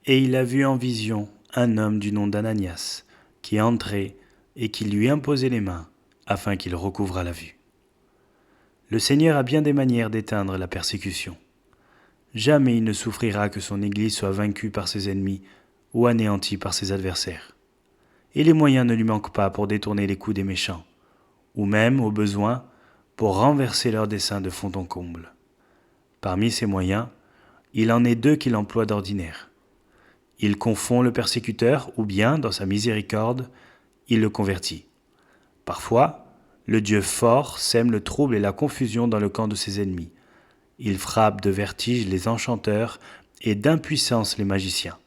Et il a vu en vision un homme du nom d'Ananias, qui entrait et qui lui imposait les mains, afin qu'il recouvrât la vue. Le Seigneur a bien des manières d'éteindre la persécution. Jamais il ne souffrira que son Église soit vaincue par ses ennemis ou anéantie par ses adversaires. Et les moyens ne lui manquent pas pour détourner les coups des méchants, ou même, au besoin, pour renverser leurs desseins de fond en comble. Parmi ces moyens, il en est deux qu'il emploie d'ordinaire. Il confond le persécuteur, ou bien, dans sa miséricorde, il le convertit. Parfois, le Dieu fort sème le trouble et la confusion dans le camp de ses ennemis. Il frappe de vertige les enchanteurs et d'impuissance les magiciens.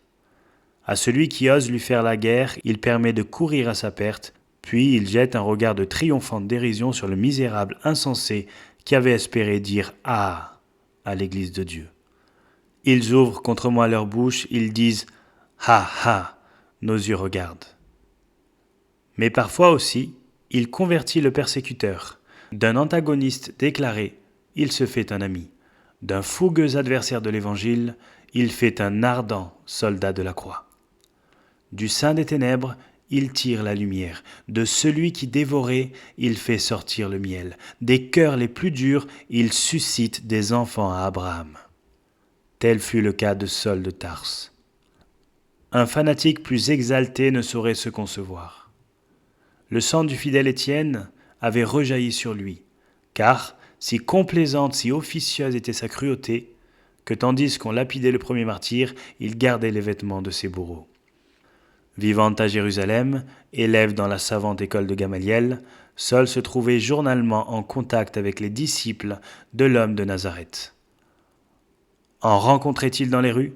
À celui qui ose lui faire la guerre, il permet de courir à sa perte, puis il jette un regard de triomphante dérision sur le misérable insensé qui avait espéré dire « Ah !» à l'Église de Dieu. Ils ouvrent contre moi leur bouche, ils disent « Ha ha !» nos yeux regardent. Mais parfois aussi, il convertit le persécuteur. D'un antagoniste déclaré, il se fait un ami. D'un fougueux adversaire de l'Évangile, il fait un ardent soldat de la croix. Du sein des ténèbres, il tire la lumière. De celui qui dévorait, il fait sortir le miel. Des cœurs les plus durs, il suscite des enfants à Abraham. Tel fut le cas de Saul de Tarse. Un fanatique plus exalté ne saurait se concevoir. Le sang du fidèle Étienne avait rejailli sur lui, car, si complaisante, si officieuse était sa cruauté, que tandis qu'on lapidait le premier martyr, il gardait les vêtements de ses bourreaux. Vivant à Jérusalem, élève dans la savante école de Gamaliel, Saul se trouvait journalement en contact avec les disciples de l'homme de Nazareth. En rencontrait-il dans les rues ?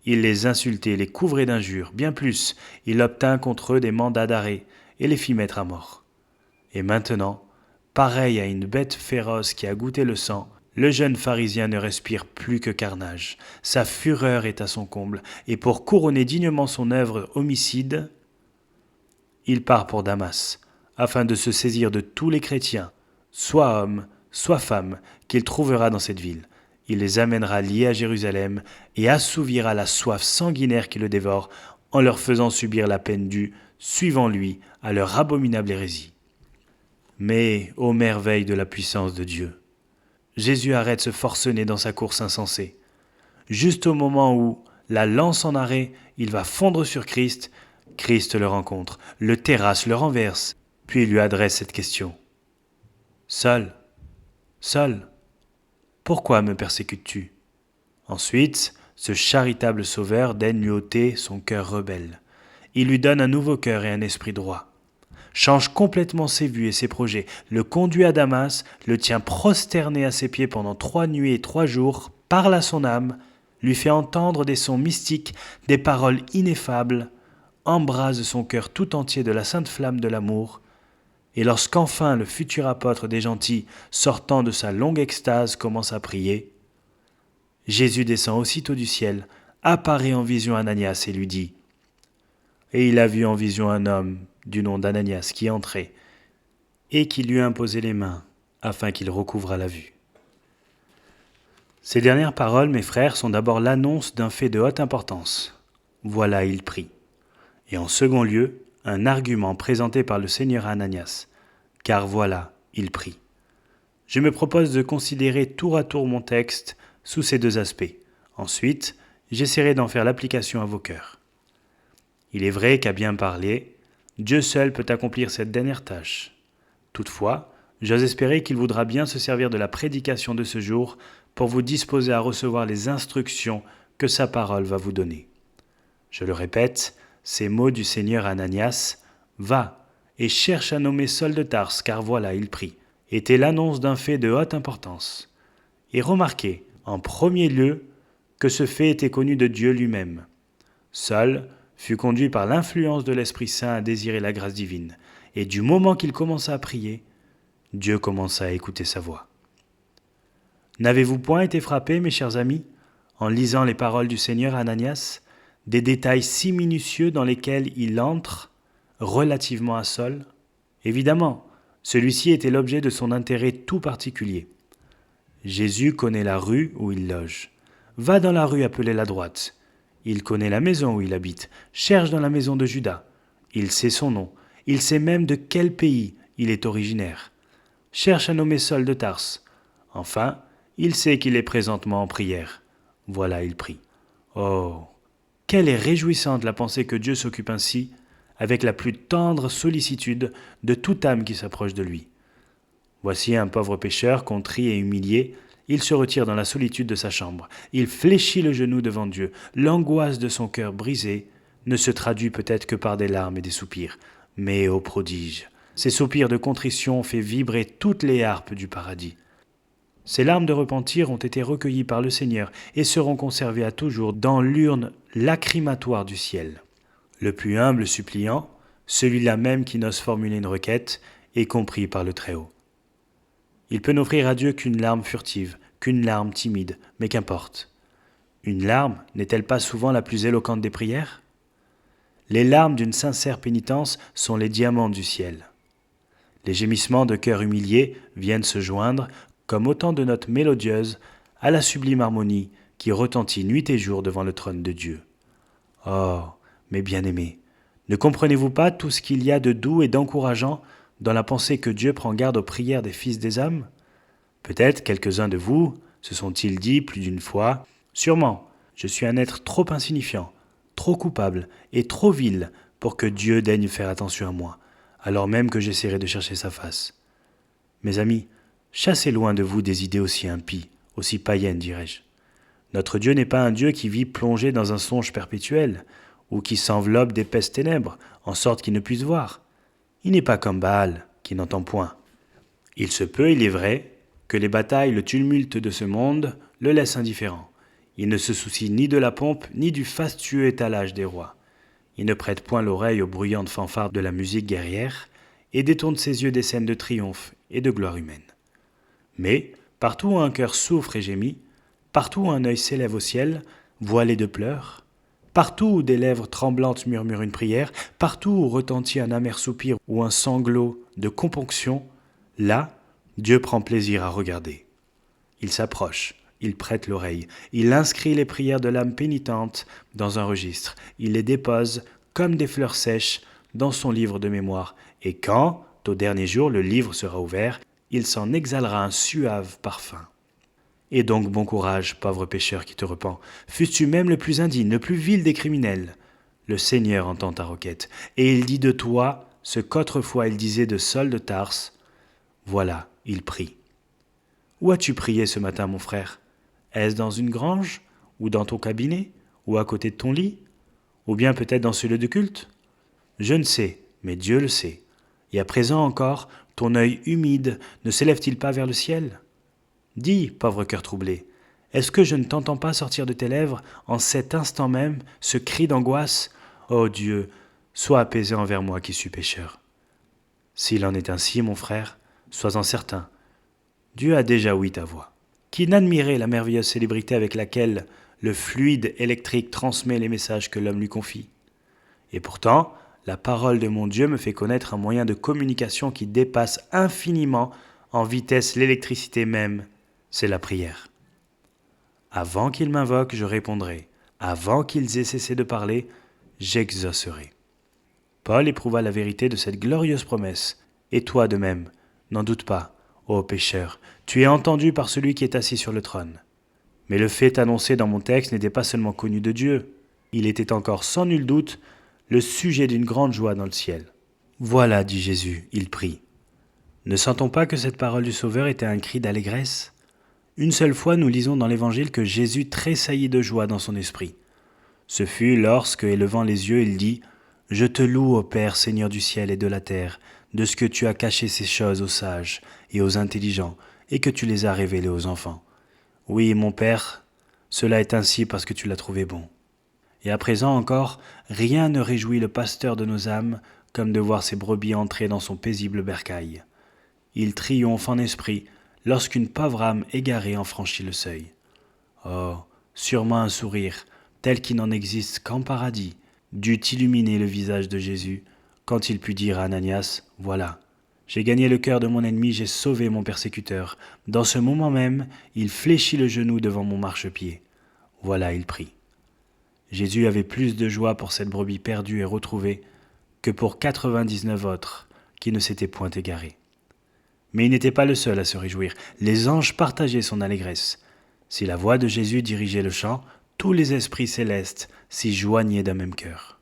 Il les insultait, les couvrait d'injures. Bien plus, il obtint contre eux des mandats d'arrêt et les fit mettre à mort. Et maintenant, pareil à une bête féroce qui a goûté le sang, le jeune pharisien ne respire plus que carnage. Sa fureur est à son comble, et pour couronner dignement son œuvre homicide, il part pour Damas, afin de se saisir de tous les chrétiens, soit hommes, soit femmes, qu'il trouvera dans cette ville. Il les amènera liés à Jérusalem et assouvira la soif sanguinaire qui le dévore en leur faisant subir la peine due, suivant lui, à leur abominable hérésie. Mais, ô merveille de la puissance de Dieu, Jésus arrête ce forcené dans sa course insensée. Juste au moment où, la lance en arrêt, il va fondre sur Christ, Christ le rencontre, le terrasse, le renverse, puis il lui adresse cette question. « Saul, Saul, pourquoi me persécutes-tu » Ensuite, ce charitable sauveur daigne lui ôter son cœur rebelle. Il lui donne un nouveau cœur et un esprit droit. Change complètement ses vues et ses projets, le conduit à Damas, le tient prosterné à ses pieds pendant 3 nuits et 3 jours, parle à son âme, lui fait entendre des sons mystiques, des paroles ineffables, embrase son cœur tout entier de la sainte flamme de l'amour, et lorsqu'enfin le futur apôtre des gentils, sortant de sa longue extase, commence à prier, Jésus descend aussitôt du ciel, apparaît en vision à Ananias et lui dit « Et il a vu en vision un homme du nom d'Ananias qui entrait et qui lui imposait les mains afin qu'il recouvrât la vue. » Ces dernières paroles, mes frères, sont d'abord l'annonce d'un fait de haute importance. Voilà, il prie. Et en second lieu, un argument présenté par le Seigneur à Ananias. Car voilà, il prie. Je me propose de considérer tour à tour mon texte sous ces 2 aspects. Ensuite, j'essaierai d'en faire l'application à vos cœurs. Il est vrai qu'à bien parler, Dieu seul peut accomplir cette dernière tâche. Toutefois, j'ose espérer qu'il voudra bien se servir de la prédication de ce jour pour vous disposer à recevoir les instructions que sa parole va vous donner. Je le répète, ces mots du Seigneur à Ananias, « Va et cherche à nommer Saul de Tarse, car voilà, il prie », était l'annonce d'un fait de haute importance. Et remarquez, en premier lieu, que ce fait était connu de Dieu lui-même. Saul fut conduit par l'influence de l'Esprit Saint à désirer la grâce divine, et du moment qu'il commença à prier, Dieu commença à écouter sa voix. N'avez-vous point été frappés, mes chers amis, en lisant les paroles du Seigneur à Ananias, des détails si minutieux dans lesquels il entre relativement à Saul ? Évidemment, celui-ci était l'objet de son intérêt tout particulier. Jésus connaît la rue où il loge. Va dans la rue appelée la droite. Il connaît la maison où il habite, cherche dans la maison de Juda. Il sait son nom, il sait même de quel pays il est originaire. Cherche à nommer Saul de Tarse. Enfin, il sait qu'il est présentement en prière. Voilà, il prie. Oh, quelle est réjouissante la pensée que Dieu s'occupe ainsi, avec la plus tendre sollicitude, de toute âme qui s'approche de lui. Voici un pauvre pécheur, contrit et humilié. Il se retire dans la solitude de sa chambre. Il fléchit le genou devant Dieu. L'angoisse de son cœur brisé ne se traduit peut-être que par des larmes et des soupirs. Mais, ô prodige, ces soupirs de contrition ont fait vibrer toutes les harpes du paradis. Ces larmes de repentir ont été recueillies par le Seigneur et seront conservées à toujours dans l'urne lacrymatoire du ciel. Le plus humble suppliant, celui-là même qui n'ose formuler une requête, est compris par le Très-Haut. Il peut n'offrir à Dieu qu'une larme furtive, qu'une larme timide, mais qu'importe. Une larme n'est-elle pas souvent la plus éloquente des prières ? Les larmes d'une sincère pénitence sont les diamants du ciel. Les gémissements de cœur humilié viennent se joindre, comme autant de notes mélodieuses, à la sublime harmonie qui retentit nuit et jour devant le trône de Dieu. Oh, mes bien-aimés, ne comprenez-vous pas tout ce qu'il y a de doux et d'encourageant dans la pensée que Dieu prend garde aux prières des fils des hommes ? Peut-être quelques-uns de vous se sont-ils dit plus d'une fois « Sûrement, je suis un être trop insignifiant, trop coupable et trop vil pour que Dieu daigne faire attention à moi, alors même que j'essaierai de chercher sa face. » Mes amis, chassez loin de vous des idées aussi impies, aussi païennes, dirais-je. Notre Dieu n'est pas un Dieu qui vit plongé dans un songe perpétuel, ou qui s'enveloppe d'épaisses ténèbres, en sorte qu'il ne puisse voir. Il n'est pas comme Baal, qui n'entend point. Il se peut, il est vrai, que les batailles, le tumulte de ce monde le laissent indifférent. Il ne se soucie ni de la pompe, ni du fastueux étalage des rois. Il ne prête point l'oreille aux bruyantes fanfares de la musique guerrière, et détourne ses yeux des scènes de triomphe et de gloire humaine. Mais, partout où un cœur souffre et gémit, partout où un œil s'élève au ciel, voilé de pleurs, partout où des lèvres tremblantes murmurent une prière, partout où retentit un amer soupir ou un sanglot de componction, là, Dieu prend plaisir à regarder. Il s'approche, il prête l'oreille, il inscrit les prières de l'âme pénitente dans un registre, il les dépose comme des fleurs sèches dans son livre de mémoire, et quand, au dernier jour, le livre sera ouvert, il s'en exhalera un suave parfum. Et donc bon courage, pauvre pécheur qui te repens, fusses-tu même le plus indigne, le plus vil des criminels. Le Seigneur entend ta requête, et il dit de toi ce qu'autrefois il disait de Saul de Tarse. Voilà, il prie. Où as-tu prié ce matin, mon frère ? Est-ce dans une grange, ou dans ton cabinet, ou à côté de ton lit, ou bien peut-être dans ce lieu de culte ? Je ne sais, mais Dieu le sait. Et à présent encore, ton œil humide ne s'élève-t-il pas vers le ciel ? Dis, pauvre cœur troublé, est-ce que je ne t'entends pas sortir de tes lèvres, en cet instant même, ce cri d'angoisse ? Ô Dieu, sois apaisé envers moi qui suis pécheur. S'il en est ainsi, mon frère, sois-en certain. Dieu a déjà ouï ta voix. Qui n'admirait la merveilleuse célébrité avec laquelle le fluide électrique transmet les messages que l'homme lui confie ? Et pourtant, la parole de mon Dieu me fait connaître un moyen de communication qui dépasse infiniment en vitesse l'électricité même, c'est la prière. Avant qu'ils m'invoquent, je répondrai. Avant qu'ils aient cessé de parler, j'exaucerai. Paul éprouva la vérité de cette glorieuse promesse. Et toi de même, n'en doute pas, ô pécheur, tu es entendu par celui qui est assis sur le trône. Mais le fait annoncé dans mon texte n'était pas seulement connu de Dieu, il était encore sans nul doute le sujet d'une grande joie dans le ciel. Voilà, dit Jésus, il prie. Ne sent-on pas que cette parole du Sauveur était un cri d'allégresse ? Une seule fois, nous lisons dans l'Évangile que Jésus tressaillit de joie dans son esprit. Ce fut lorsque, élevant les yeux, il dit « Je te loue, ô Père, Seigneur du ciel et de la terre, de ce que tu as caché ces choses aux sages et aux intelligents, et que tu les as révélées aux enfants. Oui, mon Père, cela est ainsi parce que tu l'as trouvé bon. » Et à présent encore, rien ne réjouit le pasteur de nos âmes comme de voir ses brebis entrer dans son paisible bercail. Il triomphe en esprit lorsqu'une pauvre âme égarée en franchit le seuil. Oh, sûrement un sourire, tel qu'il n'en existe qu'en paradis, dut illuminer le visage de Jésus quand il put dire à Ananias « Voilà, j'ai gagné le cœur de mon ennemi, j'ai sauvé mon persécuteur. Dans ce moment même, il fléchit le genou devant mon marchepied. » Voilà, il prie. Jésus avait plus de joie pour cette brebis perdue et retrouvée que pour 99 autres qui ne s'étaient point égarés. Mais il n'était pas le seul à se réjouir. Les anges partageaient son allégresse. Si la voix de Jésus dirigeait le chant, tous les esprits célestes s'y joignaient d'un même cœur.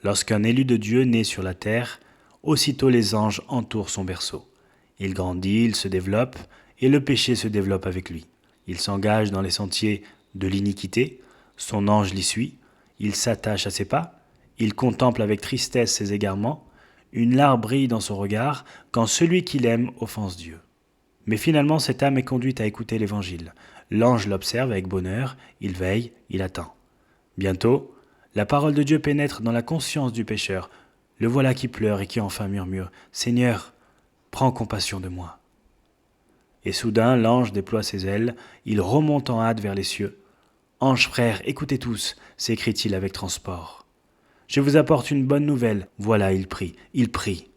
Lorsqu'un élu de Dieu naît sur la terre, aussitôt les anges entourent son berceau. Il grandit, il se développe, et le péché se développe avec lui. Il s'engage dans les sentiers de l'iniquité, son ange l'y suit, il s'attache à ses pas, il contemple avec tristesse ses égarements, une larme brille dans son regard quand celui qu'il aime offense Dieu. Mais finalement, cette âme est conduite à écouter l'Évangile. L'ange l'observe avec bonheur, il veille, il attend. Bientôt, la parole de Dieu pénètre dans la conscience du pécheur. Le voilà qui pleure et qui enfin murmure « Seigneur, prends compassion de moi ». Et soudain, l'ange déploie ses ailes, il remonte en hâte vers les cieux. « Anges frères, écoutez tous », s'écrie-t-il avec transport. « Je vous apporte une bonne nouvelle. » Voilà, il prie, il prie.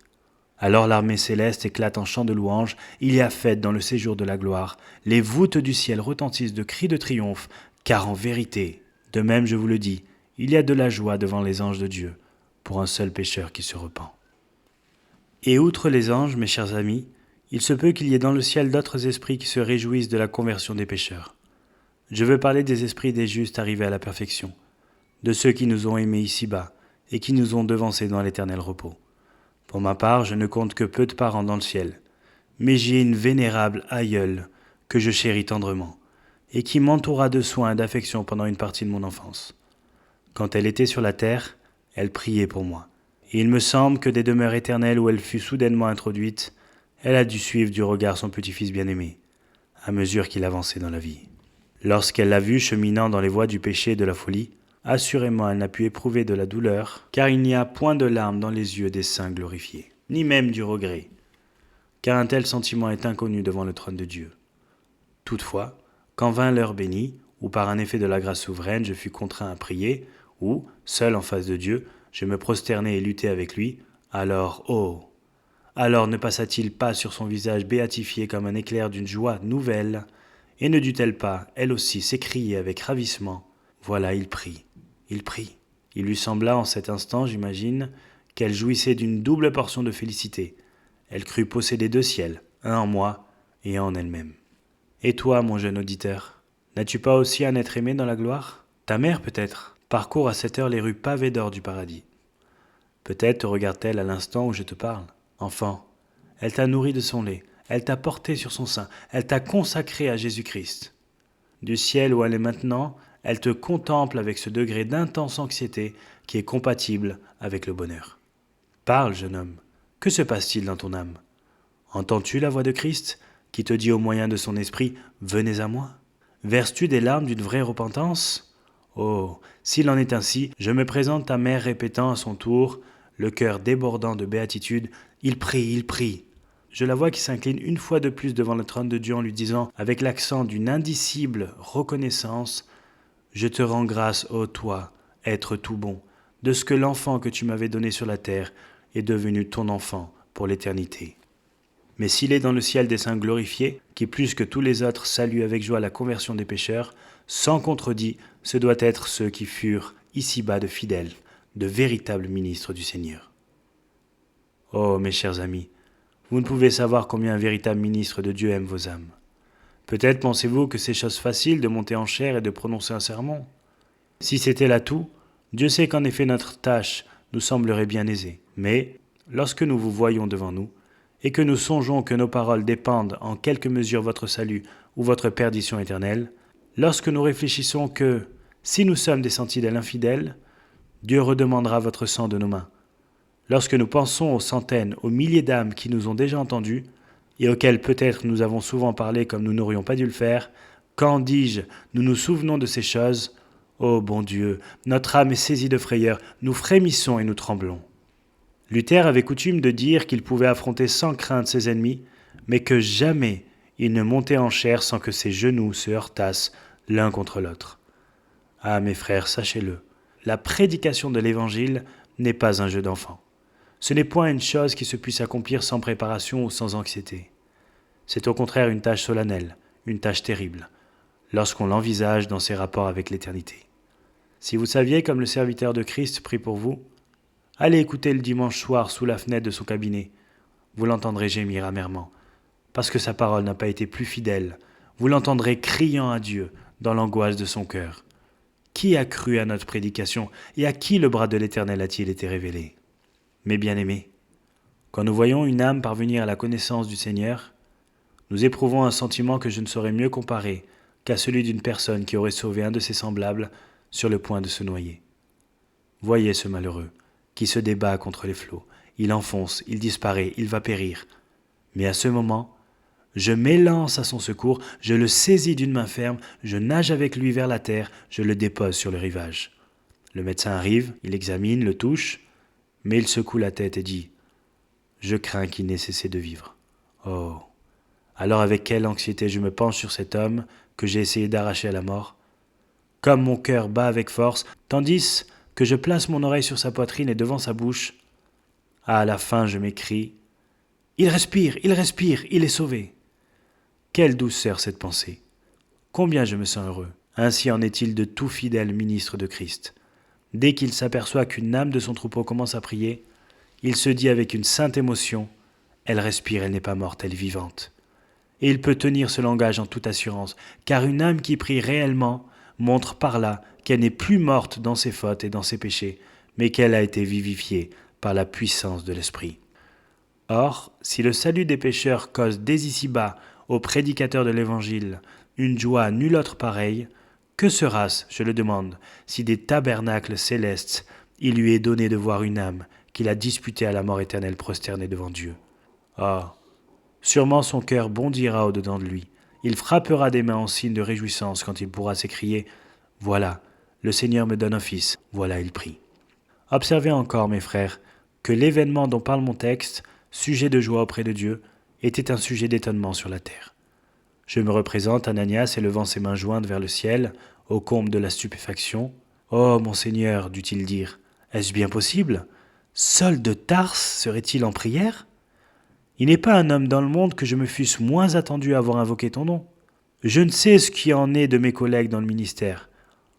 Alors l'armée céleste éclate en chants de louange, il y a fête dans le séjour de la gloire. Les voûtes du ciel retentissent de cris de triomphe, car en vérité, de même je vous le dis, il y a de la joie devant les anges de Dieu, pour un seul pécheur qui se repent. Et outre les anges, mes chers amis, il se peut qu'il y ait dans le ciel d'autres esprits qui se réjouissent de la conversion des pécheurs. Je veux parler des esprits des justes arrivés à la perfection, de ceux qui nous ont aimés ici-bas et qui nous ont devancés dans l'éternel repos. Pour ma part, je ne compte que peu de parents dans le ciel, mais j'ai une vénérable aïeule que je chéris tendrement, et qui m'entoura de soins et d'affection pendant une partie de mon enfance. Quand elle était sur la terre, elle priait pour moi, et il me semble que des demeures éternelles où elle fut soudainement introduite, elle a dû suivre du regard son petit-fils bien-aimé, à mesure qu'il avançait dans la vie. Lorsqu'elle l'a vu cheminant dans les voies du péché et de la folie, assurément elle n'a pu éprouver de la douleur, car il n'y a point de larmes dans les yeux des saints glorifiés, ni même du regret, car un tel sentiment est inconnu devant le trône de Dieu. Toutefois, quand vint l'heure bénie, ou par un effet de la grâce souveraine je fus contraint à prier, ou, seul en face de Dieu, je me prosternai et luttai avec lui, alors ne passa-t-il pas sur son visage béatifié comme un éclair d'une joie nouvelle, et ne dut-elle pas, elle aussi, s'écrier avec ravissement, « Voilà, il prie, il prie ». Il lui sembla en cet instant, j'imagine, qu'elle jouissait d'une double portion de félicité. Elle crut posséder deux ciels, un en moi et un en elle-même. Et toi, mon jeune auditeur, n'as-tu pas aussi un être aimé dans la gloire ? Ta mère, peut-être, parcourt à cette heure les rues pavées d'or du paradis. Peut-être te regarde-t-elle à l'instant où je te parle. Enfant, elle t'a nourri de son lait, elle t'a porté sur son sein, elle t'a consacré à Jésus-Christ. Du ciel où elle est maintenant, elle te contemple avec ce degré d'intense anxiété qui est compatible avec le bonheur. Parle, jeune homme, que se passe-t-il dans ton âme ? Entends-tu la voix de Christ qui te dit au moyen de son esprit « Venez à moi » ? Verses-tu des larmes d'une vraie repentance ? Oh, s'il en est ainsi, je me présente ta mère répétant à son tour, le cœur débordant de béatitude « Il prie, il prie ». Je la vois qui s'incline une fois de plus devant le trône de Dieu en lui disant, avec l'accent d'une indicible reconnaissance, « Je te rends grâce, ô toi, être tout bon, de ce que l'enfant que tu m'avais donné sur la terre est devenu ton enfant pour l'éternité. » Mais s'il est dans le ciel des saints glorifiés, qui plus que tous les autres saluent avec joie la conversion des pécheurs, sans contredit, ce doit être ceux qui furent ici-bas de fidèles, de véritables ministres du Seigneur. Oh, mes chers amis, vous ne pouvez savoir combien un véritable ministre de Dieu aime vos âmes. Peut-être pensez-vous que c'est chose facile de monter en chair et de prononcer un sermon. Si c'était là tout, Dieu sait qu'en effet notre tâche nous semblerait bien aisée. Mais, lorsque nous vous voyons devant nous, et que nous songeons que nos paroles dépendent en quelque mesure votre salut ou votre perdition éternelle, lorsque nous réfléchissons que, si nous sommes des sentinelles infidèles, Dieu redemandera votre sang de nos mains. Lorsque nous pensons aux centaines, aux milliers d'âmes qui nous ont déjà entendus, et auxquelles peut-être nous avons souvent parlé comme nous n'aurions pas dû le faire, quand, dis-je, nous nous souvenons de ces choses, ô bon Dieu, notre âme est saisie de frayeur, nous frémissons et nous tremblons. Luther avait coutume de dire qu'il pouvait affronter sans crainte ses ennemis, mais que jamais il ne montait en chair sans que ses genoux se heurtassent l'un contre l'autre. Ah, mes frères, sachez-le, la prédication de l'Évangile n'est pas un jeu d'enfant. Ce n'est point une chose qui se puisse accomplir sans préparation ou sans anxiété. C'est au contraire une tâche solennelle, une tâche terrible, lorsqu'on l'envisage dans ses rapports avec l'éternité. Si vous saviez comme le serviteur de Christ prie pour vous, allez écouter le dimanche soir sous la fenêtre de son cabinet. Vous l'entendrez gémir amèrement, parce que sa parole n'a pas été plus fidèle. Vous l'entendrez criant à Dieu dans l'angoisse de son cœur. Qui a cru à notre prédication et à qui le bras de l'Éternel a-t-il été révélé? Mes bien-aimés, quand nous voyons une âme parvenir à la connaissance du Seigneur, nous éprouvons un sentiment que je ne saurais mieux comparer qu'à celui d'une personne qui aurait sauvé un de ses semblables sur le point de se noyer. Voyez ce malheureux qui se débat contre les flots. Il enfonce, il disparaît, il va périr. Mais à ce moment, je m'élance à son secours, je le saisis d'une main ferme, je nage avec lui vers la terre, je le dépose sur le rivage. Le médecin arrive, il examine, le touche, mais il secoue la tête et dit « Je crains qu'il n'ait cessé de vivre. » Oh! Alors avec quelle anxiété je me penche sur cet homme que j'ai essayé d'arracher à la mort. Comme mon cœur bat avec force, tandis que je place mon oreille sur sa poitrine et devant sa bouche, à la fin je m'écrie « il respire, il est sauvé !» Quelle douceur cette pensée! Combien je me sens heureux! Ainsi en est-il de tout fidèle ministre de Christ. Dès qu'il s'aperçoit qu'une âme de son troupeau commence à prier, il se dit avec une sainte émotion « elle respire, elle n'est pas morte, elle est vivante !» Et il peut tenir ce langage en toute assurance, car une âme qui prie réellement montre par là qu'elle n'est plus morte dans ses fautes et dans ses péchés, mais qu'elle a été vivifiée par la puissance de l'Esprit. Or, si le salut des pécheurs cause dès ici-bas aux prédicateurs de l'Évangile une joie à nul autre pareille, que sera-ce, je le demande, si des tabernacles célestes il lui est donné de voir une âme qu'il a disputée à la mort éternelle prosternée devant Dieu? Ah, sûrement son cœur bondira au-dedans de lui. Il frappera des mains en signe de réjouissance quand il pourra s'écrier « Voilà, le Seigneur me donne office, voilà, il prie. » Observez encore, mes frères, que l'événement dont parle mon texte, sujet de joie auprès de Dieu, était un sujet d'étonnement sur la terre. Je me représente Ananias élevant ses mains jointes vers le ciel, au comble de la stupéfaction. « Oh, mon Seigneur, dut-il dire, est-ce bien possible? Saul de Tarse serait-il en prière? Il n'est pas un homme dans le monde que je me fusse moins attendu à avoir invoqué ton nom. Je ne sais ce qui en est de mes collègues dans le ministère.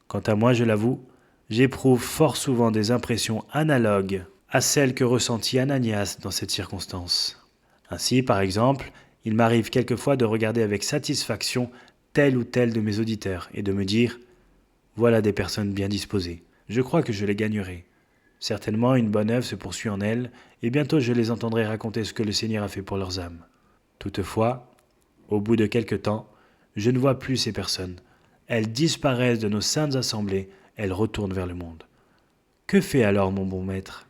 Quant à moi, je l'avoue, j'éprouve fort souvent des impressions analogues à celles que ressentit Ananias dans cette circonstance. Ainsi, par exemple, il m'arrive quelquefois de regarder avec satisfaction tel ou tel de mes auditeurs et de me dire « Voilà des personnes bien disposées, je crois que je les gagnerai. Certainement une bonne œuvre se poursuit en elles, et bientôt je les entendrai raconter ce que le Seigneur a fait pour leurs âmes. » Toutefois, au bout de quelque temps, je ne vois plus ces personnes. Elles disparaissent de nos saintes assemblées, elles retournent vers le monde. Que fait alors mon bon maître?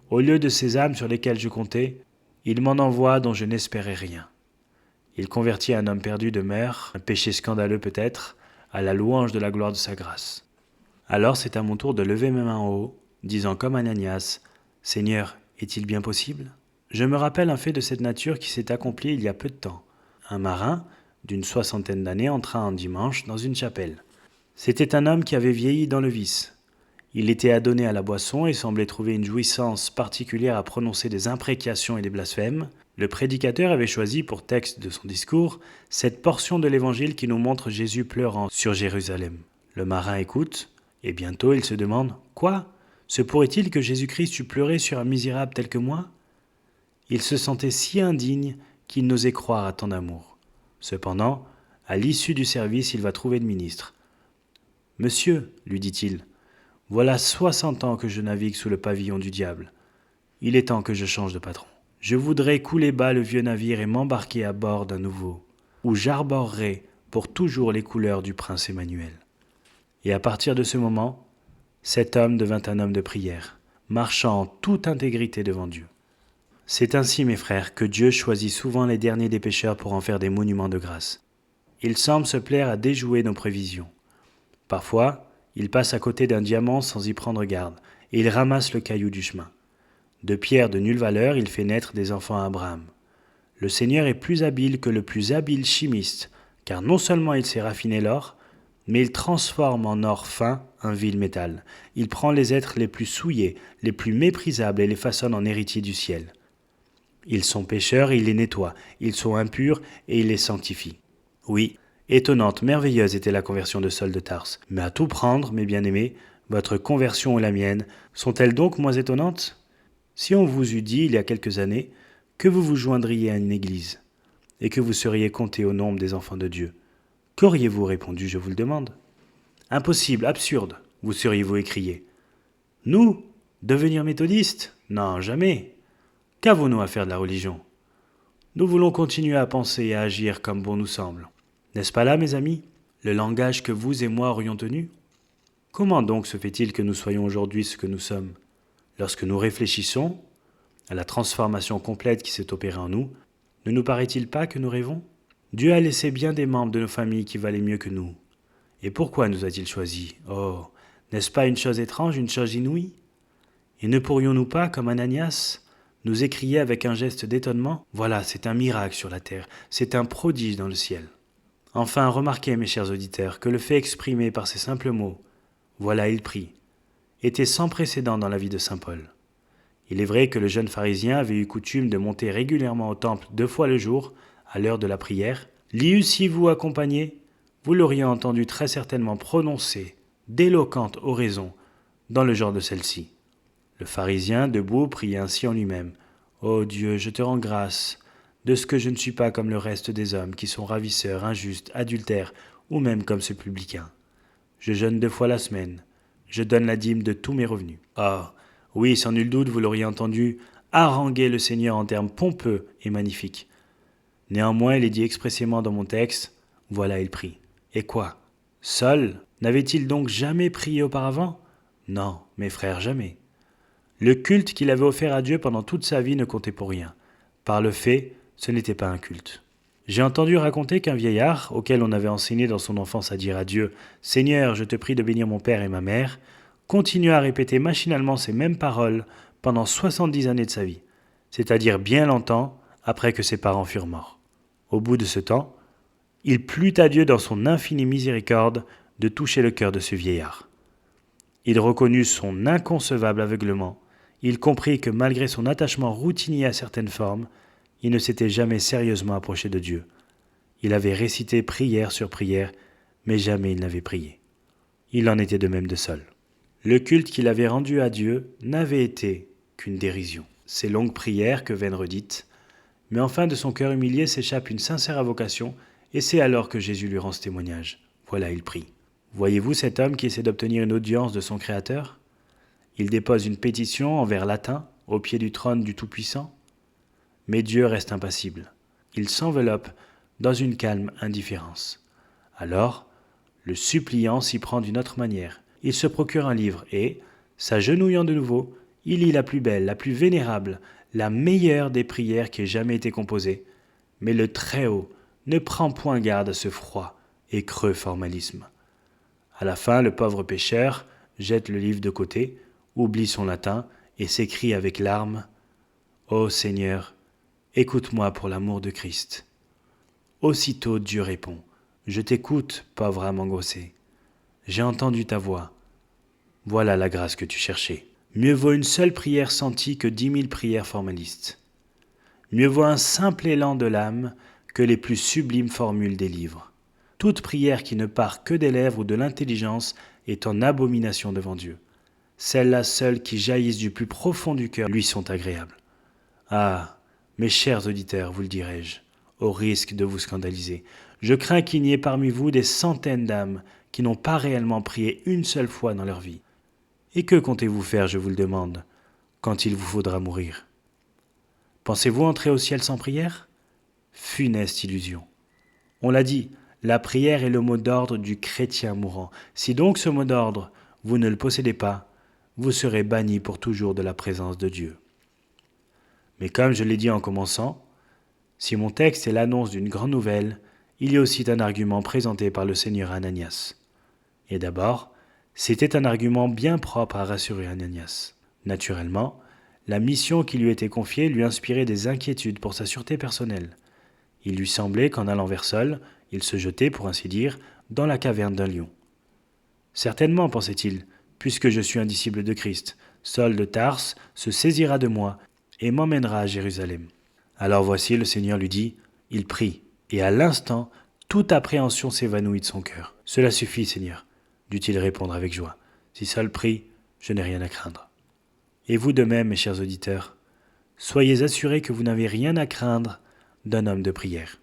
Au lieu de ces âmes sur lesquelles je comptais, il m'en envoie dont je n'espérais rien. Il convertit un homme perdu de mer, un péché scandaleux peut-être, à la louange de la gloire de sa grâce. Alors c'est à mon tour de lever mes mains en haut, disant comme Ananias, « Seigneur, est-il bien possible ?» Je me rappelle un fait de cette nature qui s'est accompli il y a peu de temps. Un marin, d'une 60aine d'années, entra un dimanche dans une chapelle. C'était un homme qui avait vieilli dans le vice. Il était adonné à la boisson et semblait trouver une jouissance particulière à prononcer des imprécations et des blasphèmes. Le prédicateur avait choisi pour texte de son discours cette portion de l'Évangile qui nous montre Jésus pleurant sur Jérusalem. Le marin écoute, et bientôt il se demande « Quoi ? Se pourrait-il que Jésus-Christ eût pleuré sur un misérable tel que moi ?» Il se sentait si indigne qu'il n'osait croire à tant d'amour. Cependant, à l'issue du service, il va trouver le ministre. « Monsieur, lui dit-il, voilà 60 ans que je navigue sous le pavillon du diable. Il est temps que je change de patron. Je voudrais couler bas le vieux navire et m'embarquer à bord d'un nouveau, où j'arborerai pour toujours les couleurs du prince Emmanuel. » Et à partir de ce moment, cet homme devint un homme de prière, marchant en toute intégrité devant Dieu. C'est ainsi, mes frères, que Dieu choisit souvent les derniers des pécheurs pour en faire des monuments de grâce. Il semble se plaire à déjouer nos prévisions. Parfois, il passe à côté d'un diamant sans y prendre garde, et il ramasse le caillou du chemin. De pierres de nulle valeur, il fait naître des enfants à Abraham. Le Seigneur est plus habile que le plus habile chimiste, car non seulement il sait raffiner l'or, mais il transforme en or fin un vil métal. Il prend les êtres les plus souillés, les plus méprisables et les façonne en héritiers du ciel. Ils sont pécheurs et il les nettoie, ils sont impurs et il les sanctifie. Oui, étonnante, merveilleuse était la conversion de Saul de Tarse. Mais à tout prendre, mes bien-aimés, Votre conversion et la mienne sont-elles donc moins étonnantes? Si on vous eût dit, il y a quelques années, que vous vous joindriez à une église, et que vous seriez compté au nombre des enfants de Dieu, qu'auriez-vous répondu, je vous le demande? Impossible, absurde, vous seriez-vous écrié. Nous? Devenir méthodistes? Non, jamais. Qu'avons-nous à faire de la religion? Nous voulons continuer à penser et à agir comme bon nous semble. N'est-ce pas là, mes amis, le langage que vous et moi aurions tenu? Comment donc se fait-il que nous soyons aujourd'hui ce que nous sommes? Lorsque nous réfléchissons à la transformation complète qui s'est opérée en nous, ne nous paraît-il pas que nous rêvons? Dieu a laissé bien des membres de nos familles qui valaient mieux que nous. Et pourquoi nous a-t-il choisis? Oh, n'est-ce pas une chose étrange, une chose inouïe? Et ne pourrions-nous pas, comme Ananias, nous écrier avec un geste d'étonnement? Voilà, c'est un miracle sur la terre, c'est un prodige dans le ciel. Enfin, remarquez, mes chers auditeurs, que le fait exprimé par ces simples mots, voilà, il prie, était sans précédent dans la vie de saint Paul. Il est vrai que le jeune pharisien avait eu coutume de monter régulièrement au temple 2 fois le jour, à l'heure de la prière. L'y eussiez-vous accompagné, vous l'auriez entendu très certainement prononcer d'éloquentes oraisons dans le genre de celle-ci. Le pharisien, debout, priait ainsi en lui-même. « Ô Dieu, je te rends grâce de ce que je ne suis pas comme le reste des hommes qui sont ravisseurs, injustes, adultères, ou même comme ce publicain. Je jeûne 2 fois la semaine. Je donne la dîme de tous mes revenus. » Ah, oui, sans nul doute, vous l'auriez entendu haranguer le Seigneur en termes pompeux et magnifiques. Néanmoins, il est dit expressément dans mon texte, « Voilà, il prie. » Et quoi? Seul? N'avait-il donc jamais prié auparavant? Non, mes frères, jamais. Le culte qu'il avait offert à Dieu pendant toute sa vie ne comptait pour rien. Par le fait, ce n'était pas un culte. J'ai entendu raconter qu'un vieillard, auquel on avait enseigné dans son enfance à dire à Dieu « Seigneur, je te prie de bénir mon père et ma mère », continua à répéter machinalement ces mêmes paroles pendant 70 années de sa vie, c'est-à-dire bien longtemps après que ses parents furent morts. Au bout de ce temps, il plut à Dieu dans son infinie miséricorde de toucher le cœur de ce vieillard. Il reconnut son inconcevable aveuglement. Il comprit que malgré son attachement routinier à certaines formes, il ne s'était jamais sérieusement approché de Dieu. Il avait récité prière sur prière, mais jamais il n'avait prié. Il en était de même de Saul. Le culte qu'il avait rendu à Dieu n'avait été qu'une dérision. Ces longues prières que vaines redites, mais enfin de son cœur humilié s'échappe une sincère avocation, et c'est alors que Jésus lui rend ce témoignage. Voilà, il prie. Voyez-vous cet homme qui essaie d'obtenir une audience de son Créateur? Il dépose une pétition en vers latin au pied du trône du Tout-Puissant. Mais Dieu reste impassible. Il s'enveloppe dans une calme indifférence. Alors, le suppliant s'y prend d'une autre manière. Il se procure un livre et, s'agenouillant de nouveau, il lit la plus belle, la plus vénérable, la meilleure des prières qui ait jamais été composée. Mais le Très-Haut ne prend point garde à ce froid et creux formalisme. À la fin, le pauvre pécheur jette le livre de côté, oublie son latin et s'écrie avec larmes « Ô Seigneur, écoute-moi pour l'amour de Christ. » Aussitôt Dieu répond « Je t'écoute, pauvre âme angoissée. J'ai entendu ta voix. Voilà la grâce que tu cherchais. Mieux vaut une seule prière sentie que 10 000 prières formalistes. Mieux vaut un simple élan de l'âme que les plus sublimes formules des livres. Toute prière qui ne part que des lèvres ou de l'intelligence est en abomination devant Dieu. Celles-là seules qui jaillissent du plus profond du cœur lui sont agréables. Ah, mes chers auditeurs, vous le dirai-je, au risque de vous scandaliser, je crains qu'il n'y ait parmi vous des centaines d'âmes qui n'ont pas réellement prié une seule fois dans leur vie. Et que comptez-vous faire, je vous le demande, quand il vous faudra mourir? Pensez-vous entrer au ciel sans prière? Funeste illusion. On l'a dit, la prière est le mot d'ordre du chrétien mourant. Si donc ce mot d'ordre, vous ne le possédez pas, vous serez banni pour toujours de la présence de Dieu. Mais comme je l'ai dit en commençant, si mon texte est l'annonce d'une grande nouvelle, il y a aussi un argument présenté par le Seigneur à Ananias. Et d'abord, c'était un argument bien propre à rassurer Ananias. Naturellement, la mission qui lui était confiée lui inspirait des inquiétudes pour sa sûreté personnelle. Il lui semblait qu'en allant vers Saul, il se jetait, pour ainsi dire, dans la caverne d'un lion. Certainement, pensait-il, puisque je suis un disciple de Christ, Saul de Tarse se saisira de moi et m'emmènera à Jérusalem. Alors voici, le Seigneur lui dit, il prie, et à l'instant, toute appréhension s'évanouit de son cœur. « Cela suffit, Seigneur, dut-il répondre avec joie. Si Saul prie, je n'ai rien à craindre. Et vous de même, mes chers auditeurs, soyez assurés que vous n'avez rien à craindre d'un homme de prière.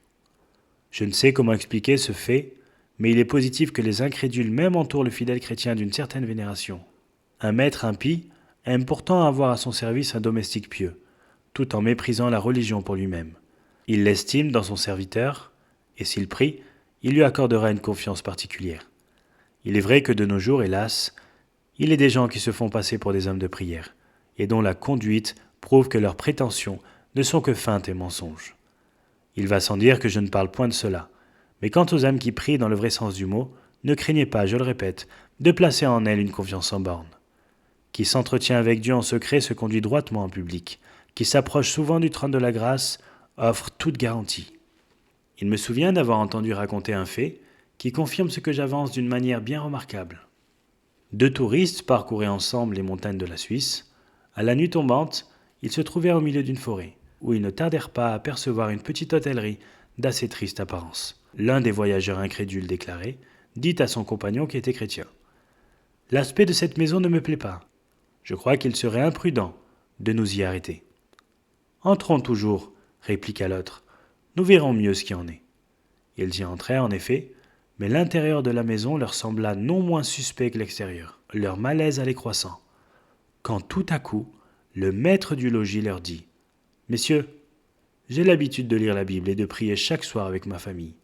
Je ne sais comment expliquer ce fait, mais il est positif que les incrédules même entourent le fidèle chrétien d'une certaine vénération. Un maître impie aime pourtant avoir à son service un domestique pieux, tout en méprisant la religion pour lui-même. Il l'estime dans son serviteur, et s'il prie, il lui accordera une confiance particulière. Il est vrai que de nos jours, hélas, il est des gens qui se font passer pour des hommes de prière, et dont la conduite prouve que leurs prétentions ne sont que feintes et mensonges. Il va sans dire que je ne parle point de cela, mais quant aux âmes qui prient dans le vrai sens du mot, ne craignez pas, je le répète, de placer en elles une confiance sans borne. Qui s'entretient avec Dieu en secret se conduit droitement en public, qui s'approche souvent du trône de la grâce offre toute garantie. Il me souvient d'avoir entendu raconter un fait qui confirme ce que j'avance d'une manière bien remarquable. Deux touristes parcouraient ensemble les montagnes de la Suisse. À la nuit tombante, ils se trouvèrent au milieu d'une forêt, où ils ne tardèrent pas à apercevoir une petite hôtellerie d'assez triste apparence. L'un des voyageurs incrédules déclaré dit à son compagnon qui était chrétien : « L'aspect de cette maison ne me plaît pas. Je crois qu'il serait imprudent de nous y arrêter. »« Entrons toujours, » répliqua l'autre. « Nous verrons mieux ce qui en est. » Ils y entrèrent en effet, mais l'intérieur de la maison leur sembla non moins suspect que l'extérieur. Leur malaise allait croissant, quand tout à coup, le maître du logis leur dit : « Messieurs, j'ai l'habitude de lire la Bible et de prier chaque soir avec ma famille.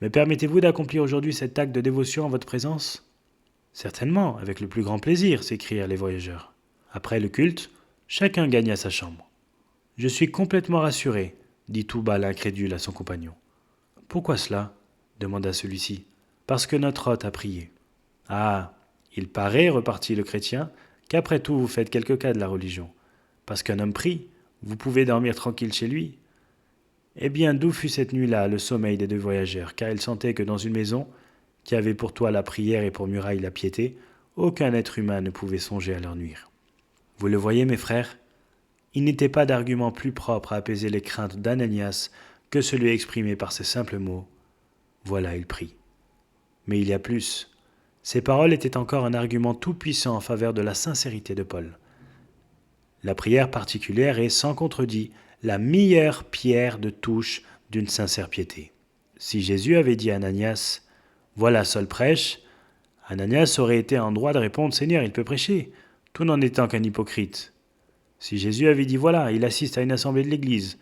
Me permettez-vous d'accomplir aujourd'hui cet acte de dévotion en votre présence ? » « Certainement, avec le plus grand plaisir, » s'écrièrent les voyageurs. Après le culte, chacun gagna sa chambre. « Je suis complètement rassuré, » dit tout bas l'incrédule à son compagnon. « Pourquoi cela ? » demanda celui-ci. « Parce que notre hôte a prié. »« Ah, il paraît, repartit le chrétien, qu'après tout vous faites quelque cas de la religion. Parce qu'un homme prie, vous pouvez dormir tranquille chez lui. » Eh bien, d'où fut cette nuit-là le sommeil des deux voyageurs, car ils sentaient que dans une maison, qui avait pour toit la prière et pour muraille la piété, aucun être humain ne pouvait songer à leur nuire. Vous le voyez, mes frères, il n'était pas d'argument plus propre à apaiser les craintes d'Ananias que celui exprimé par ces simples mots. Voilà, il prie. Mais il y a plus. Ces paroles étaient encore un argument tout-puissant en faveur de la sincérité de Paul. La prière particulière est, sans contredit, la meilleure pierre de touche d'une sincère piété. Si Jésus avait dit à Ananias : « Voilà, Saul prêche », Ananias aurait été en droit de répondre : « Seigneur, il peut prêcher, tout n'en étant qu'un hypocrite. » Si Jésus avait dit : « Voilà, il assiste à une assemblée de l'Église »,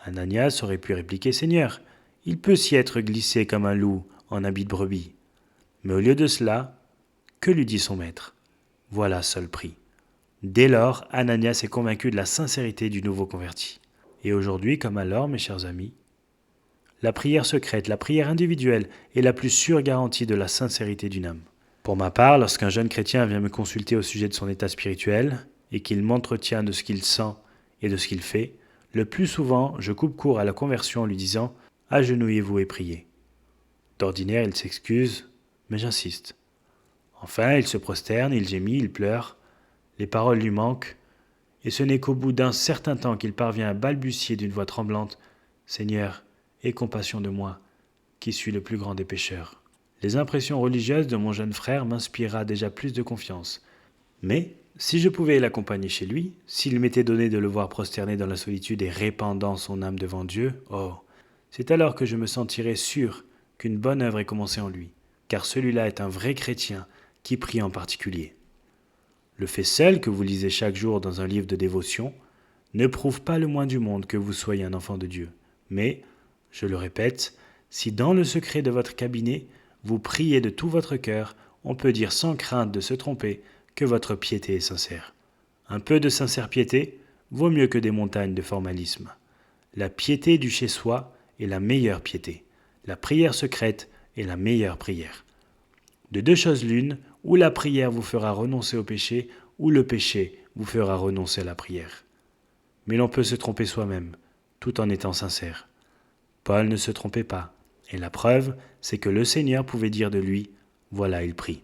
Ananias aurait pu répliquer : « Seigneur, il peut s'y être glissé comme un loup en habit de brebis. » Mais au lieu de cela, que lui dit son maître ? Voilà, Saul prie. Dès lors, Ananias est convaincu de la sincérité du nouveau converti. Et aujourd'hui, comme alors, mes chers amis, la prière secrète, la prière individuelle est la plus sûre garantie de la sincérité d'une âme. Pour ma part, lorsqu'un jeune chrétien vient me consulter au sujet de son état spirituel et qu'il m'entretient de ce qu'il sent et de ce qu'il fait, le plus souvent, je coupe court à la conversion en lui disant : « Agenouillez-vous et priez. » D'ordinaire, il s'excuse, mais j'insiste. Enfin, il se prosterne, il gémit, il pleure, les paroles lui manquent, et ce n'est qu'au bout d'un certain temps qu'il parvient à balbutier d'une voix tremblante : « Seigneur, aie compassion de moi, qui suis le plus grand des pécheurs. » Les impressions religieuses de mon jeune frère m'inspirera déjà plus de confiance. Mais, si je pouvais l'accompagner chez lui, s'il m'était donné de le voir prosterné dans la solitude et répandant son âme devant Dieu, oh, c'est alors que je me sentirais sûr qu'une bonne œuvre est commencée en lui, car celui-là est un vrai chrétien qui prie en particulier. Le fait seul que vous lisez chaque jour dans un livre de dévotion ne prouve pas le moins du monde que vous soyez un enfant de Dieu. Mais, je le répète, si dans le secret de votre cabinet, vous priez de tout votre cœur, on peut dire sans crainte de se tromper que votre piété est sincère. Un peu de sincère piété vaut mieux que des montagnes de formalisme. La piété du chez-soi est la meilleure piété. La prière secrète est la meilleure prière. De deux choses l'une, ou la prière vous fera renoncer au péché, ou le péché vous fera renoncer à la prière. Mais l'on peut se tromper soi-même, tout en étant sincère. Paul ne se trompait pas, et la preuve, c'est que le Seigneur pouvait dire de lui : « Voilà, il prie. »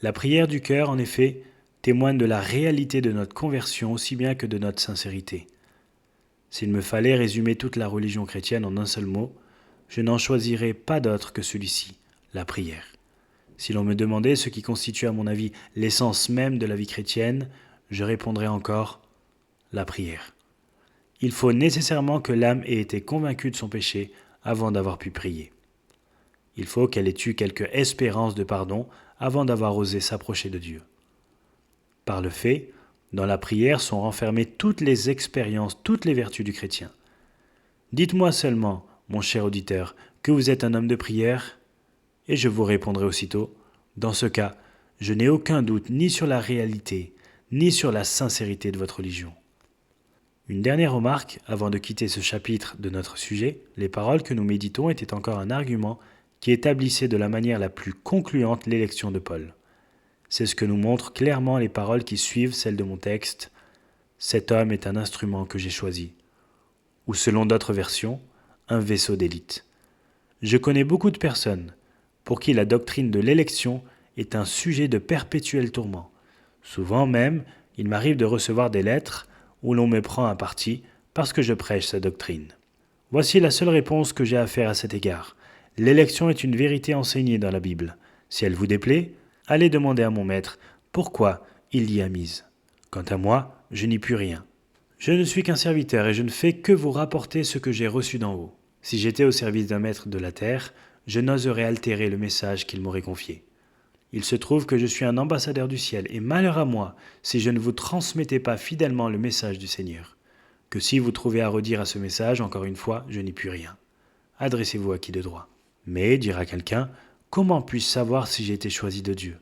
La prière du cœur, en effet, témoigne de la réalité de notre conversion aussi bien que de notre sincérité. S'il me fallait résumer toute la religion chrétienne en un seul mot, je n'en choisirais pas d'autre que celui-ci, la prière. Si l'on me demandait ce qui constitue à mon avis l'essence même de la vie chrétienne, je répondrais encore la prière. Il faut nécessairement que l'âme ait été convaincue de son péché avant d'avoir pu prier. Il faut qu'elle ait eu quelque espérance de pardon avant d'avoir osé s'approcher de Dieu. Par le fait, dans la prière sont renfermées toutes les expériences, toutes les vertus du chrétien. Dites-moi seulement, mon cher auditeur, que vous êtes un homme de prière, et je vous répondrai aussitôt, dans ce cas, je n'ai aucun doute ni sur la réalité, ni sur la sincérité de votre religion. Une dernière remarque, avant de quitter ce chapitre de notre sujet, les paroles que nous méditons étaient encore un argument qui établissait de la manière la plus concluante l'élection de Paul. C'est ce que nous montrent clairement les paroles qui suivent celles de mon texte. Cet homme est un instrument que j'ai choisi. Ou selon d'autres versions, un vaisseau d'élite. Je connais beaucoup de personnes pour qui la doctrine de l'élection est un sujet de perpétuel tourment. Souvent même, il m'arrive de recevoir des lettres où l'on me prend à partie parce que je prêche sa doctrine. Voici la seule réponse que j'ai à faire à cet égard. L'élection est une vérité enseignée dans la Bible. Si elle vous déplaît, allez demander à mon maître pourquoi il l'y a mise. Quant à moi, je n'y puis rien. Je ne suis qu'un serviteur et je ne fais que vous rapporter ce que j'ai reçu d'en haut. Si j'étais au service d'un maître de la terre, je n'oserais altérer le message qu'il m'aurait confié. Il se trouve que je suis un ambassadeur du ciel, et malheur à moi si je ne vous transmettais pas fidèlement le message du Seigneur. Que si vous trouvez à redire à ce message, encore une fois, je n'y puis rien. Adressez-vous à qui de droit. Mais, dira quelqu'un, comment puis-je savoir si j'ai été choisi de Dieu ?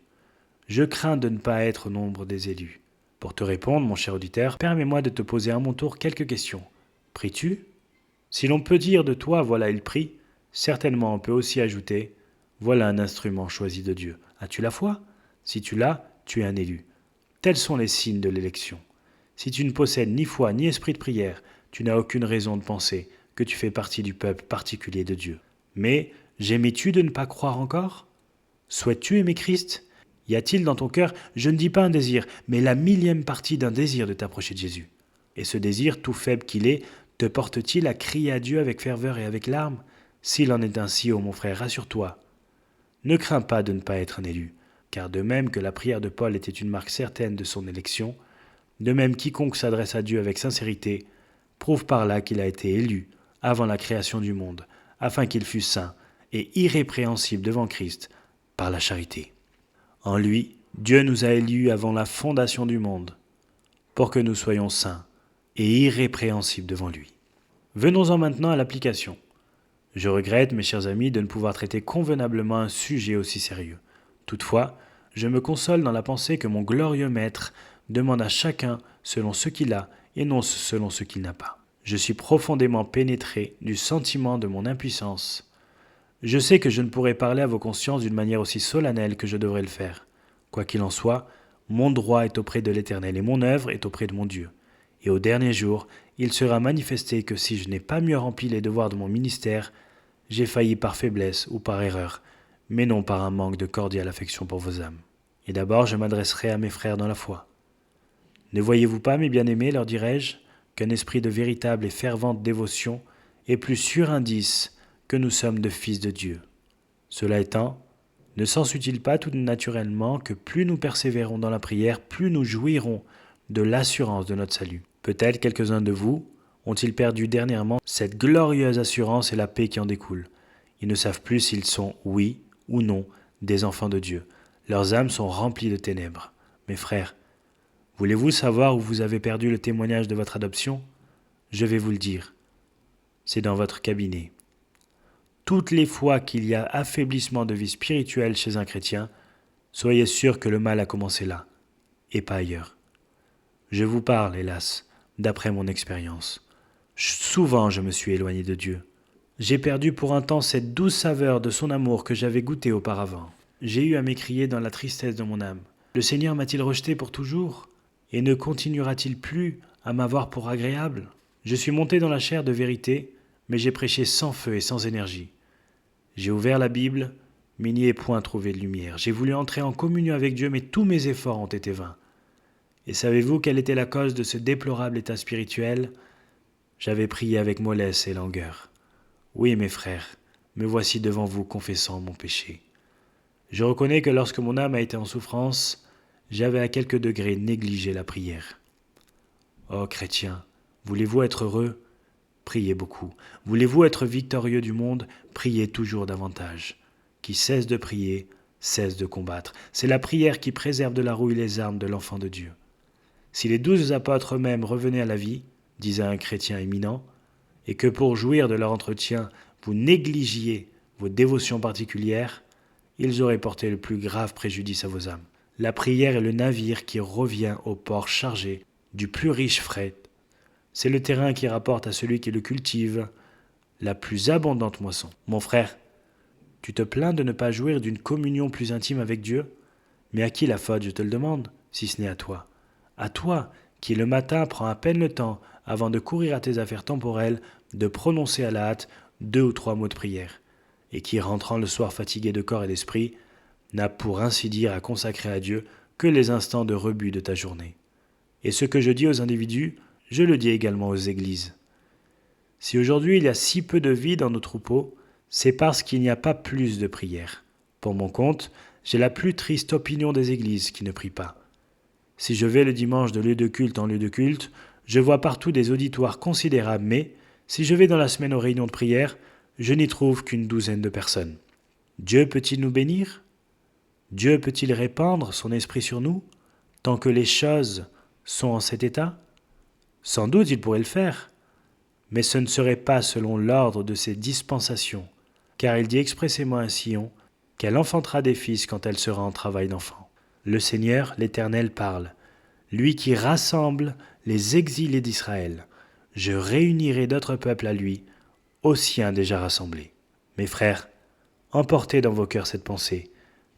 Je crains de ne pas être au nombre des élus. Pour te répondre, mon cher auditeur, permets-moi de te poser à mon tour quelques questions. Pries-tu ? Si l'on peut dire de toi, voilà, il prie, certainement on peut aussi ajouter, voilà un instrument choisi de Dieu. As-tu la foi ? Si tu l'as, tu es un élu. Tels sont les signes de l'élection. Si tu ne possèdes ni foi ni esprit de prière, tu n'as aucune raison de penser que tu fais partie du peuple particulier de Dieu. Mais gémis-tu de ne pas croire encore ? Souhaites-tu aimer Christ ? Y a-t-il dans ton cœur, je ne dis pas un désir, mais la millième partie d'un désir de t'approcher de Jésus ? Et ce désir, tout faible qu'il est, te porte-t-il à crier à Dieu avec ferveur et avec larmes ? S'il en est ainsi, ô mon frère, rassure-toi. Ne crains pas de ne pas être un élu, car de même que la prière de Paul était une marque certaine de son élection, de même quiconque s'adresse à Dieu avec sincérité prouve par là qu'il a été élu avant la création du monde, afin qu'il fût saint et irrépréhensible devant Christ par la charité. En lui, Dieu nous a élus avant la fondation du monde, pour que nous soyons saints et irrépréhensibles devant lui. Venons-en maintenant à l'application. Je regrette, mes chers amis, de ne pouvoir traiter convenablement un sujet aussi sérieux. Toutefois, je me console dans la pensée que mon glorieux Maître demande à chacun selon ce qu'il a et non selon ce qu'il n'a pas. Je suis profondément pénétré du sentiment de mon impuissance. Je sais que je ne pourrai parler à vos consciences d'une manière aussi solennelle que je devrais le faire. Quoi qu'il en soit, mon droit est auprès de l'Éternel et mon œuvre est auprès de mon Dieu. Et au dernier jour, il sera manifesté que si je n'ai pas mieux rempli les devoirs de mon ministère, j'ai failli par faiblesse ou par erreur, mais non par un manque de cordiale affection pour vos âmes. Et d'abord, je m'adresserai à mes frères dans la foi. Ne voyez-vous pas, mes bien-aimés, leur dirai-je, qu'un esprit de véritable et fervente dévotion est plus sûr indice que nous sommes de fils de Dieu. Cela étant, ne s'ensuit-il pas tout naturellement que plus nous persévérons dans la prière, plus nous jouirons de l'assurance de notre salut ? Peut-être quelques-uns de vous ont-ils perdu dernièrement cette glorieuse assurance et la paix qui en découle. Ils ne savent plus s'ils sont, oui ou non, des enfants de Dieu. Leurs âmes sont remplies de ténèbres. Mes frères, voulez-vous savoir où vous avez perdu le témoignage de votre adoption ? Je vais vous le dire. C'est dans votre cabinet. Toutes les fois qu'il y a affaiblissement de vie spirituelle chez un chrétien, soyez sûr que le mal a commencé là, et pas ailleurs. Je vous parle, hélas, d'après mon expérience. Souvent je me suis éloigné de Dieu. J'ai perdu pour un temps cette douce saveur de son amour que j'avais goûtée auparavant. J'ai eu à m'écrier dans la tristesse de mon âme. Le Seigneur m'a-t-il rejeté pour toujours ? Et ne continuera-t-il plus à m'avoir pour agréable ? Je suis monté dans la chair de vérité, mais j'ai prêché sans feu et sans énergie. J'ai ouvert la Bible, mais n'y ai point trouvé de lumière. J'ai voulu entrer en communion avec Dieu, mais tous mes efforts ont été vains. Et savez-vous quelle était la cause de ce déplorable état spirituel ? J'avais prié avec mollesse et langueur. Oui, mes frères, me voici devant vous confessant mon péché. Je reconnais que lorsque mon âme a été en souffrance, j'avais à quelques degrés négligé la prière. Ô chrétiens, voulez-vous être heureux? Priez beaucoup. Voulez-vous être victorieux du monde? Priez toujours davantage. Qui cesse de prier, cesse de combattre. C'est la prière qui préserve de la rouille les armes de l'enfant de Dieu. Si les 12 apôtres eux-mêmes revenaient à la vie, disait un chrétien éminent, et que pour jouir de leur entretien, vous négligiez vos dévotions particulières, ils auraient porté le plus grave préjudice à vos âmes. La prière est le navire qui revient au port chargé du plus riche fret. C'est le terrain qui rapporte à celui qui le cultive la plus abondante moisson. Mon frère, tu te plains de ne pas jouir d'une communion plus intime avec Dieu? Mais à qui la faute, je te le demande, si ce n'est à toi? À toi, qui le matin prends à peine le temps, avant de courir à tes affaires temporelles, de prononcer à la hâte 2 ou 3 mots de prière, et qui, rentrant le soir fatigué de corps et d'esprit, n'a pour ainsi dire à consacrer à Dieu que les instants de rebut de ta journée. Et ce que je dis aux individus, je le dis également aux églises. Si aujourd'hui il y a si peu de vie dans nos troupeaux, c'est parce qu'il n'y a pas plus de prières. Pour mon compte, j'ai la plus triste opinion des églises qui ne prient pas. Si je vais le dimanche de lieu de culte en lieu de culte, je vois partout des auditoires considérables, mais si je vais dans la semaine aux réunions de prière, je n'y trouve qu'une douzaine de personnes. Dieu peut-il nous bénir? Dieu peut-il répandre son esprit sur nous, tant que les choses sont en cet état? Sans doute il pourrait le faire, mais ce ne serait pas selon l'ordre de ses dispensations, car il dit expressément à Sion qu'elle enfantera des fils quand elle sera en travail d'enfant. Le Seigneur, l'Éternel, parle, lui qui rassemble les exilés d'Israël. Je réunirai d'autres peuples à lui, aux siens déjà rassemblés. Mes frères, emportez dans vos cœurs cette pensée,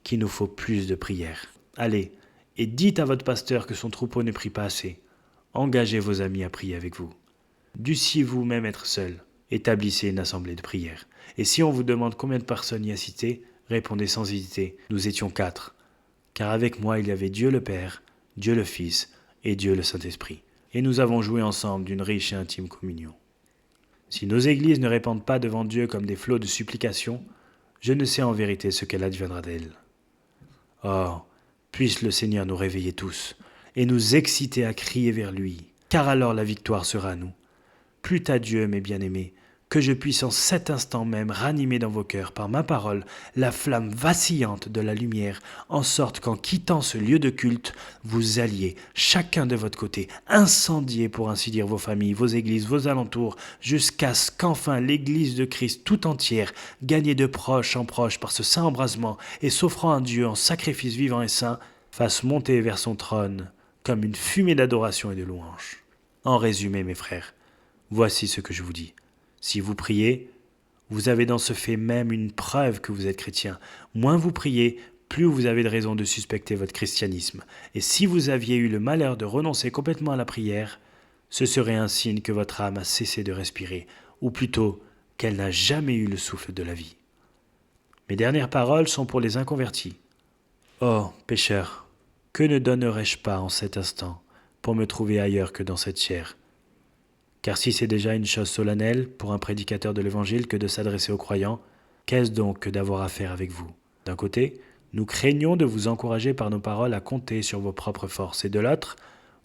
qu'il nous faut plus de prières. Allez, et dites à votre pasteur que son troupeau ne prie pas assez. Engagez vos amis à prier avec vous. Dussiez-vous même être seul, établissez une assemblée de prière. Et si on vous demande combien de personnes y assistaient, répondez sans hésiter, nous étions 4. Car avec moi il y avait Dieu le Père, Dieu le Fils et Dieu le Saint-Esprit. Et nous avons joué ensemble d'une riche et intime communion. Si nos églises ne répandent pas devant Dieu comme des flots de supplications, je ne sais en vérité ce qu'elle adviendra d'elles. Oh, puisse le Seigneur nous réveiller tous et nous exciter à crier vers lui, car alors la victoire sera à nous. Plût à Dieu, mes bien-aimés, que je puisse en cet instant même ranimer dans vos cœurs par ma parole la flamme vacillante de la lumière, en sorte qu'en quittant ce lieu de culte, vous alliez, chacun de votre côté, incendier pour ainsi dire vos familles, vos églises, vos alentours, jusqu'à ce qu'enfin l'Église de Christ tout entière, gagnée de proche en proche par ce saint embrasement et s'offrant à Dieu en sacrifice vivant et saint, fasse monter vers son trône comme une fumée d'adoration et de louange. En résumé, mes frères, voici ce que je vous dis. Si vous priez, vous avez dans ce fait même une preuve que vous êtes chrétien. Moins vous priez, plus vous avez de raisons de suspecter votre christianisme. Et si vous aviez eu le malheur de renoncer complètement à la prière, ce serait un signe que votre âme a cessé de respirer, ou plutôt qu'elle n'a jamais eu le souffle de la vie. Mes dernières paroles sont pour les inconvertis. Oh, pécheur, que ne donnerais-je pas en cet instant pour me trouver ailleurs que dans cette chair? Car si c'est déjà une chose solennelle pour un prédicateur de l'Évangile que de s'adresser aux croyants, qu'est-ce donc que d'avoir affaire avec vous? D'un côté, nous craignons de vous encourager par nos paroles à compter sur vos propres forces, et de l'autre,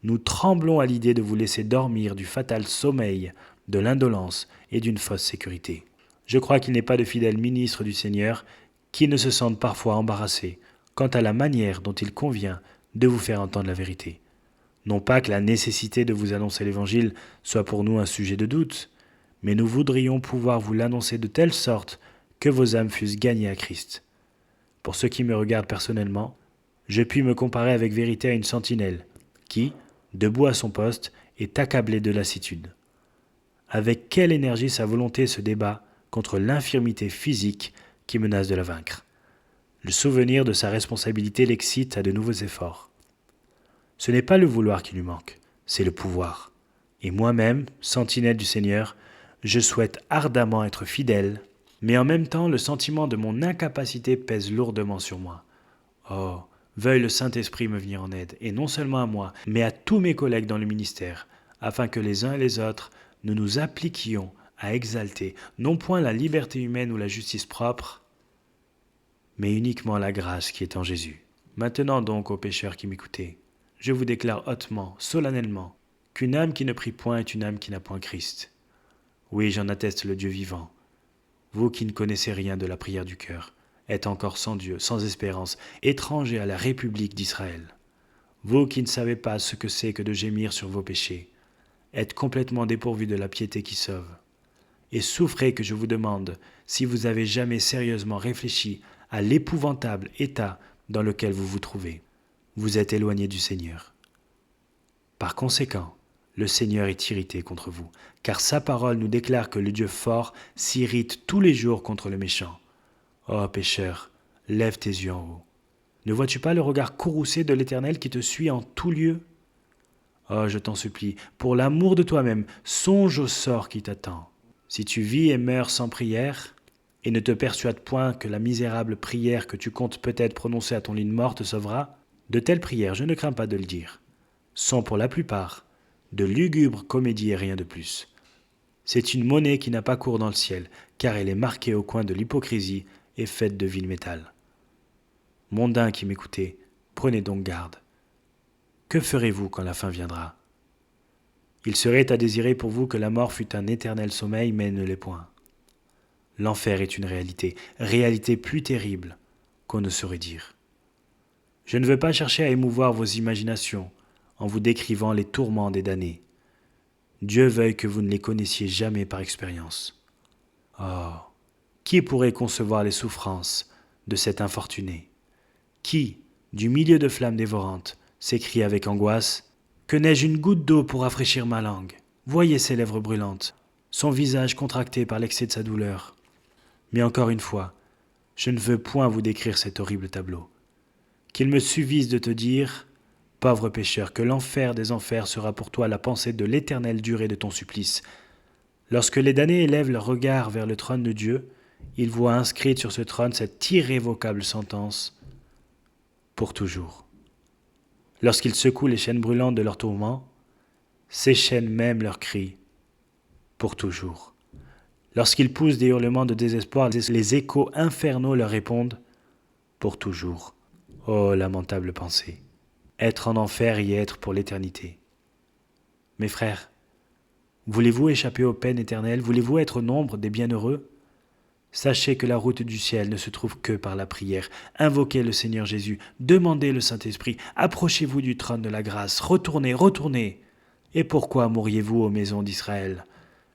nous tremblons à l'idée de vous laisser dormir du fatal sommeil, de l'indolence et d'une fausse sécurité. Je crois qu'il n'est pas de fidèles ministres du Seigneur qui ne se sentent parfois embarrassés quant à la manière dont il convient de vous faire entendre la vérité. Non pas que la nécessité de vous annoncer l'Évangile soit pour nous un sujet de doute, mais nous voudrions pouvoir vous l'annoncer de telle sorte que vos âmes fussent gagnées à Christ. Pour ce qui me regarde personnellement, je puis me comparer avec vérité à une sentinelle qui, debout à son poste, est accablée de lassitude. Avec quelle énergie sa volonté se débat contre l'infirmité physique qui menace de la vaincre. Le souvenir de sa responsabilité l'excite à de nouveaux efforts. Ce n'est pas le vouloir qui lui manque, c'est le pouvoir. Et moi-même, sentinelle du Seigneur, je souhaite ardemment être fidèle, mais en même temps le sentiment de mon incapacité pèse lourdement sur moi. Oh, veuille le Saint-Esprit me venir en aide, et non seulement à moi, mais à tous mes collègues dans le ministère, afin que les uns et les autres, nous nous appliquions à exalter, non point la liberté humaine ou la justice propre, mais uniquement la grâce qui est en Jésus. Maintenant donc, ô pécheurs qui m'écoutez, je vous déclare hautement, solennellement, qu'une âme qui ne prie point est une âme qui n'a point Christ. Oui, j'en atteste le Dieu vivant. Vous qui ne connaissez rien de la prière du cœur, êtes encore sans Dieu, sans espérance, étrangers à la République d'Israël. Vous qui ne savez pas ce que c'est que de gémir sur vos péchés, êtes complètement dépourvus de la piété qui sauve. Et souffrez que je vous demande si vous avez jamais sérieusement réfléchi à l'épouvantable état dans lequel vous vous trouvez. Vous êtes éloignés du Seigneur. Par conséquent, le Seigneur est irrité contre vous, car sa parole nous déclare que le Dieu fort s'irrite tous les jours contre le méchant. Ô pécheur, lève tes yeux en haut. Ne vois-tu pas le regard courroucé de l'Éternel qui te suit en tout lieu? Oh, je t'en supplie, pour l'amour de toi-même, songe au sort qui t'attend. Si tu vis et meurs sans prière, et ne te persuade point que la misérable prière que tu comptes peut-être prononcer à ton lit de mort te sauvera, de telles prières, je ne crains pas de le dire, sont pour la plupart de lugubres comédies et rien de plus. C'est une monnaie qui n'a pas cours dans le ciel, car elle est marquée au coin de l'hypocrisie et faite de vil métal. Mondains qui m'écoutez, prenez donc garde. Que ferez-vous quand la fin viendra? Il serait à désirer pour vous que la mort fût un éternel sommeil, mais elle ne l'est point. L'enfer est une réalité, réalité plus terrible qu'on ne saurait dire. Je ne veux pas chercher à émouvoir vos imaginations en vous décrivant les tourments des damnés. Dieu veuille que vous ne les connaissiez jamais par expérience. Oh, qui pourrait concevoir les souffrances de cet infortuné? Qui, du milieu de flammes dévorantes, s'écrie avec angoisse: « Que n'ai-je une goutte d'eau pour rafraîchir ma langue? Voyez ses lèvres brûlantes, son visage contracté par l'excès de sa douleur. » Mais encore une fois, je ne veux point vous décrire cet horrible tableau. Qu'il me suffise de te dire, pauvre pécheur, que l'enfer des enfers sera pour toi la pensée de l'éternelle durée de ton supplice. Lorsque les damnés élèvent leur regard vers le trône de Dieu, ils voient inscrite sur ce trône cette irrévocable sentence: pour toujours. Lorsqu'ils secouent les chaînes brûlantes de leur tourment, ces chaînes même leur crient: pour toujours. Lorsqu'ils poussent des hurlements de désespoir, les échos infernaux leur répondent: pour toujours. Oh, lamentable pensée! Être en enfer y être pour l'éternité. Mes frères, voulez-vous échapper aux peines éternelles? Voulez-vous être au nombre des bienheureux? Sachez que la route du ciel ne se trouve que par la prière. Invoquez le Seigneur Jésus, demandez le Saint-Esprit, approchez-vous du trône de la grâce, retournez, retournez. Et pourquoi mourriez-vous, ô maison d'Israël?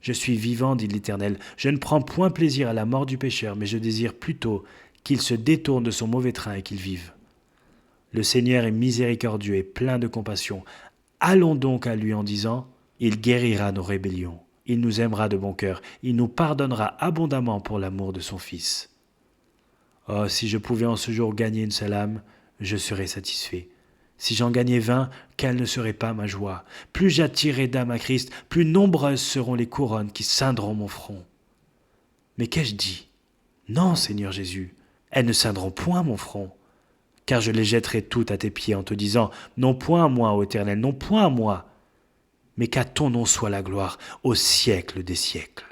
Je suis vivant, dit l'Éternel, je ne prends point plaisir à la mort du pécheur, mais je désire plutôt qu'il se détourne de son mauvais train et qu'il vive. Le Seigneur est miséricordieux et plein de compassion. Allons donc à lui en disant: il guérira nos rébellions. Il nous aimera de bon cœur, il nous pardonnera abondamment pour l'amour de son Fils. Oh, si je pouvais en ce jour gagner une seule âme, je serais satisfait. Si j'en gagnais 20, quelle ne serait pas ma joie? Plus j'attirerai d'âmes à Christ, plus nombreuses seront les couronnes qui ceindront mon front. Mais qu'ai-je dit? Non, Seigneur Jésus, elles ne ceindront point mon front, car je les jetterai toutes à tes pieds en te disant: non point à moi, ô Éternel, non point à moi, mais qu'à ton nom soit la gloire au siècle des siècles.